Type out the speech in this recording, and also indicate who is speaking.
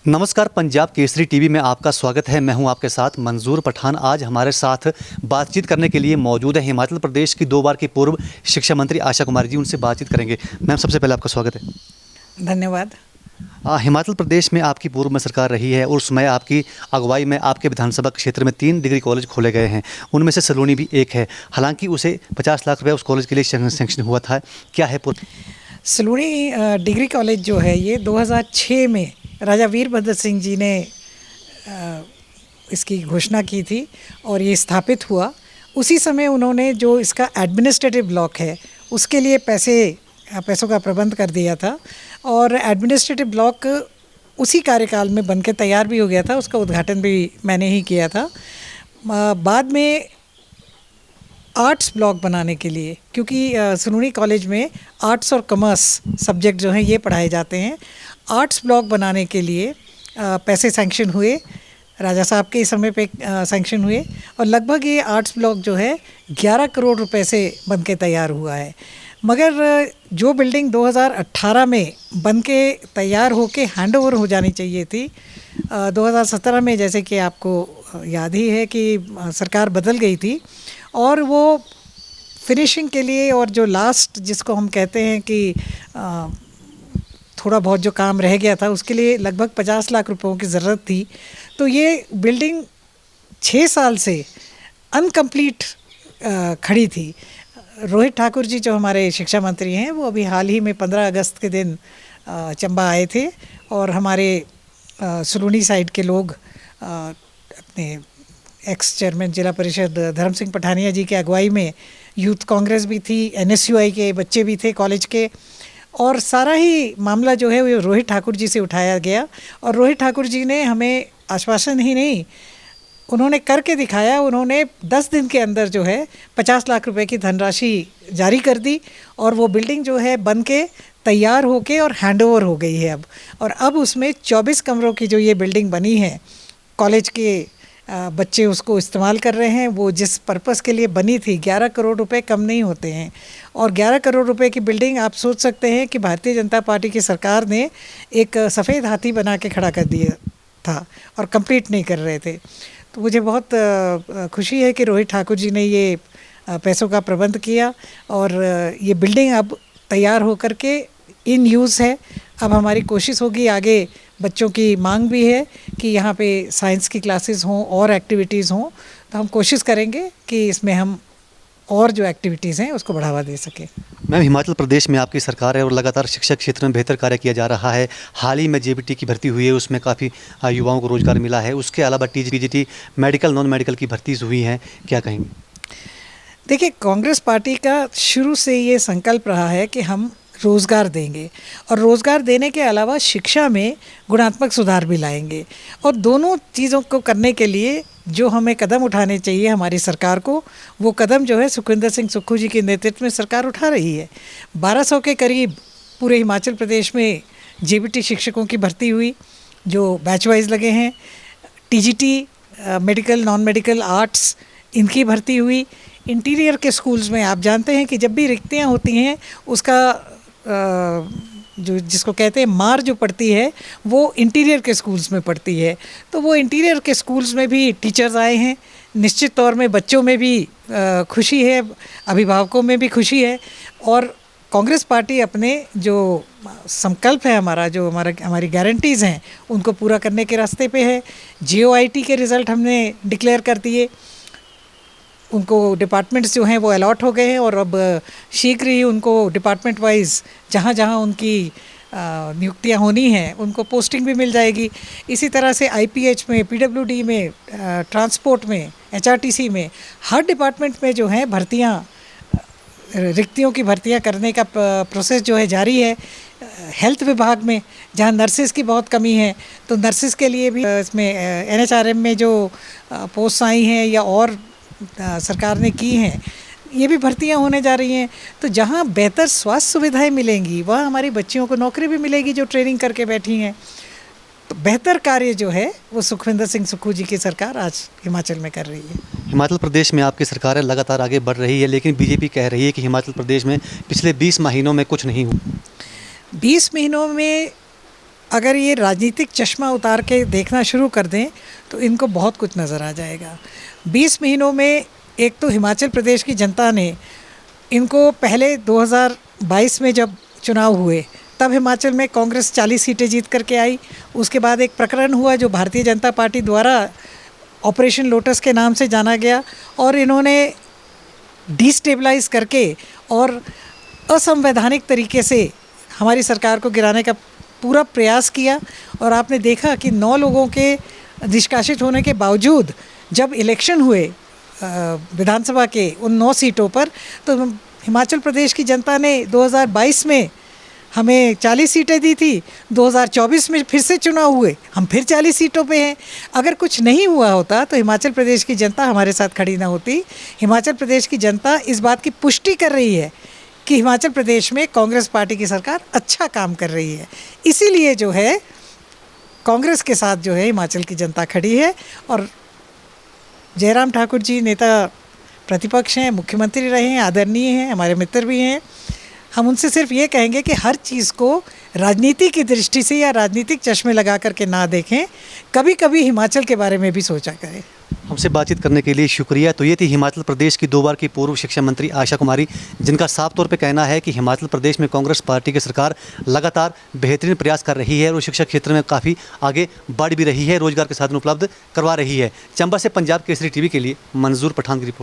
Speaker 1: नमस्कार, पंजाब केसरी टीवी में आपका स्वागत है। मैं हूं आपके साथ मंजूर पठान। आज हमारे साथ बातचीत करने के लिए मौजूद है हिमाचल प्रदेश की 2 बार की पूर्व शिक्षा मंत्री आशा कुमारी जी। उनसे बातचीत करेंगे। मैम, सबसे पहले आपका स्वागत है।
Speaker 2: धन्यवाद।
Speaker 1: हिमाचल प्रदेश में आपकी पूर्व में सरकार रही है और उस समय आपकी अगुवाई में आपके विधानसभा क्षेत्र में 3 डिग्री कॉलेज खोले गए हैं। उनमें से सलूनी भी एक है। हालांकि उसे 50 लाख रुपये उस कॉलेज के लिए सैंक्शन हुआ था। क्या है
Speaker 2: सलूनी डिग्री कॉलेज जो है ये 2006 में राजा वीरभद्र सिंह जी ने इसकी घोषणा की थी और ये स्थापित हुआ। उसी समय उन्होंने जो इसका एडमिनिस्ट्रेटिव ब्लॉक है उसके लिए पैसों का प्रबंध कर दिया था और एडमिनिस्ट्रेटिव ब्लॉक उसी कार्यकाल में बनके तैयार भी हो गया था। उसका उद्घाटन भी मैंने ही किया था। बाद में आर्ट्स ब्लॉक बनाने के लिए, क्योंकि सलूनी कॉलेज में आर्ट्स और कॉमर्स सब्जेक्ट जो हैं ये पढ़ाए जाते हैं, आर्ट्स ब्लॉक बनाने के लिए पैसे सैंक्शन हुए। राजा साहब के समय पे सैंक्शन हुए और लगभग ये आर्ट्स ब्लॉक जो है 11 करोड़ रुपए से बनके तैयार हुआ है। मगर जो बिल्डिंग 2018 में बनके तैयार होके हैंडओवर हो जानी चाहिए थी, 2017 में जैसे कि आपको याद ही है कि सरकार बदल गई थी और वो फिनिशिंग के लिए और जो लास्ट जिसको हम कहते हैं कि थोड़ा बहुत जो काम रह गया था उसके लिए लगभग 50 लाख रुपयों की ज़रूरत थी। तो ये बिल्डिंग 6 साल से अनकम्प्लीट खड़ी थी। रोहित ठाकुर जी जो हमारे शिक्षा मंत्री हैं वो अभी हाल ही में 15 अगस्त के दिन चंबा आए थे और हमारे सलूनी साइड के लोग अपने एक्स चेयरमैन जिला परिषद धर्म सिंह पठानिया जी के अगुवाई में यूथ कांग्रेस भी थी, NSUI के बच्चे भी थे कॉलेज के, और सारा ही मामला जो है वो रोहित ठाकुर जी से उठाया गया। और रोहित ठाकुर जी ने हमें आश्वासन ही नहीं, उन्होंने करके दिखाया। उन्होंने 10 दिन के अंदर जो है 50 लाख रुपए की धनराशि जारी कर दी और वो बिल्डिंग जो है बन के तैयार होके और हैंडओवर हो गई है अब। और अब उसमें 24 कमरों की जो ये बिल्डिंग बनी है, कॉलेज के बच्चे उसको इस्तेमाल कर रहे हैं। वो जिस पर्पस के लिए बनी थी, 11 करोड़ रुपए कम नहीं होते हैं। और 11 करोड़ रुपए की बिल्डिंग आप सोच सकते हैं कि भारतीय जनता पार्टी की सरकार ने एक सफ़ेद हाथी बना के खड़ा कर दिया था और कंप्लीट नहीं कर रहे थे। तो मुझे बहुत खुशी है कि रोहित ठाकुर जी ने ये पैसों का प्रबंध किया और ये बिल्डिंग अब तैयार होकर के इन यूज़ है। अब हमारी कोशिश होगी, आगे बच्चों की मांग भी है कि यहाँ पे साइंस की क्लासेस हों और एक्टिविटीज़ हों, तो हम कोशिश करेंगे कि इसमें हम और जो एक्टिविटीज़ हैं उसको बढ़ावा दे सकें।
Speaker 1: मैम, हिमाचल प्रदेश में आपकी सरकार है और लगातार शिक्षा क्षेत्र में बेहतर कार्य किया जा रहा है। हाल ही में JBT की भर्ती हुई है, उसमें काफ़ी युवाओं को रोजगार मिला है। उसके अलावा PGT मेडिकल नॉन मेडिकल की भर्ती हुई हैं, क्या कहेंगे?
Speaker 2: देखिए, कांग्रेस पार्टी का शुरू से ये संकल्प रहा है कि हम रोज़गार देंगे और रोज़गार देने के अलावा शिक्षा में गुणात्मक सुधार भी लाएंगे। और दोनों चीज़ों को करने के लिए जो हमें कदम उठाने चाहिए हमारी सरकार को, वो कदम जो है सुखविंदर सिंह सुक्खू जी के नेतृत्व में सरकार उठा रही है। 1200 के करीब पूरे हिमाचल प्रदेश में JBT शिक्षकों की भर्ती हुई जो बैच वाइज लगे हैं। TGT medical non medical arts इनकी भर्ती हुई। इंटीरियर के स्कूल्स में आप जानते हैं कि जब भी रिक्तियाँ होती हैं उसका जो जिसको कहते हैं मार जो पड़ती है वो इंटीरियर के स्कूल्स में पड़ती है। तो वो इंटीरियर के स्कूल्स में भी टीचर्स आए हैं। निश्चित तौर में बच्चों में भी खुशी है, अभिभावकों में भी खुशी है। और कांग्रेस पार्टी अपने जो संकल्प है हमारी गारंटीज़ हैं उनको पूरा करने के रास्ते पे है। JOIT के रिज़ल्ट हमने डिक्लेयर कर दिए, उनको डिपार्टमेंट्स जो हैं वो अलॉट हो गए हैं और अब शीघ्र ही उनको डिपार्टमेंट वाइज जहाँ जहाँ उनकी नियुक्तियाँ होनी हैं उनको पोस्टिंग भी मिल जाएगी। इसी तरह से IPH में, PWD में, ट्रांसपोर्ट में, HRTC में, हर डिपार्टमेंट में जो है भर्तियाँ, रिक्तियों की भर्तियाँ करने का प्रोसेस जो है जारी है। हेल्थ विभाग में जहाँ नर्सिस की बहुत कमी है तो नर्सिस के लिए भी इसमें NHRM में जो पोस्ट आई हैं या और सरकार ने की हैं, ये भी भर्तियां होने जा रही हैं। तो जहां बेहतर स्वास्थ्य सुविधाएं मिलेंगी वहाँ हमारी बच्चियों को नौकरी भी मिलेगी जो ट्रेनिंग करके बैठी हैं। तो बेहतर कार्य जो है वो सुखविंदर सिंह सुक्खू जी की सरकार आज हिमाचल में कर रही है।
Speaker 1: हिमाचल प्रदेश में आपकी सरकार है, लगातार आगे बढ़ रही है, लेकिन BJP कह रही है कि हिमाचल प्रदेश में पिछले 20 महीनों में कुछ नहीं हुआ।
Speaker 2: 20 महीनों में अगर ये राजनीतिक चश्मा उतार के देखना शुरू कर दें तो इनको बहुत कुछ नज़र आ जाएगा। 20 महीनों में एक तो हिमाचल प्रदेश की जनता ने इनको पहले 2022 में जब चुनाव हुए तब हिमाचल में कांग्रेस 40 सीटें जीत करके आई। उसके बाद एक प्रकरण हुआ जो भारतीय जनता पार्टी द्वारा ऑपरेशन लोटस के नाम से जाना गया और इन्होंने डिस्टेबलाइज करके और असंवैधानिक तरीके से हमारी सरकार को गिराने का पूरा प्रयास किया। और आपने देखा कि 9 लोगों के निष्कासित होने के बावजूद जब इलेक्शन हुए विधानसभा के उन 9 सीटों पर, तो हिमाचल प्रदेश की जनता ने 2022 में हमें 40 सीटें दी थी। 2024 में फिर से चुनाव हुए, हम फिर 40 सीटों पे हैं। अगर कुछ नहीं हुआ होता तो हिमाचल प्रदेश की जनता हमारे साथ खड़ी ना होती। हिमाचल प्रदेश की जनता इस बात की पुष्टि कर रही है कि हिमाचल प्रदेश में कांग्रेस पार्टी की सरकार अच्छा काम कर रही है। इसीलिए जो है कांग्रेस के साथ जो है हिमाचल की जनता खड़ी है। और जयराम ठाकुर जी नेता प्रतिपक्ष हैं, मुख्यमंत्री रहे हैं, आदरणीय हैं, हमारे मित्र भी हैं। हम उनसे सिर्फ ये कहेंगे कि हर चीज़ को राजनीति की दृष्टि से या राजनीतिक चश्मे लगा करके ना देखें, कभी कभी हिमाचल के बारे में भी सोचा करें।
Speaker 1: हमसे बातचीत करने के लिए शुक्रिया। तो ये थी हिमाचल प्रदेश की 2 बार की पूर्व शिक्षा मंत्री आशा कुमारी, जिनका साफ तौर पे कहना है कि हिमाचल प्रदेश में कांग्रेस पार्टी की सरकार लगातार बेहतरीन प्रयास कर रही है और शिक्षा क्षेत्र में काफ़ी आगे बढ़ भी रही है, रोजगार के साधन उपलब्ध करवा रही है। चंबा से पंजाब केसरी टीवी के लिए मंजूर पठान की रिपोर्ट।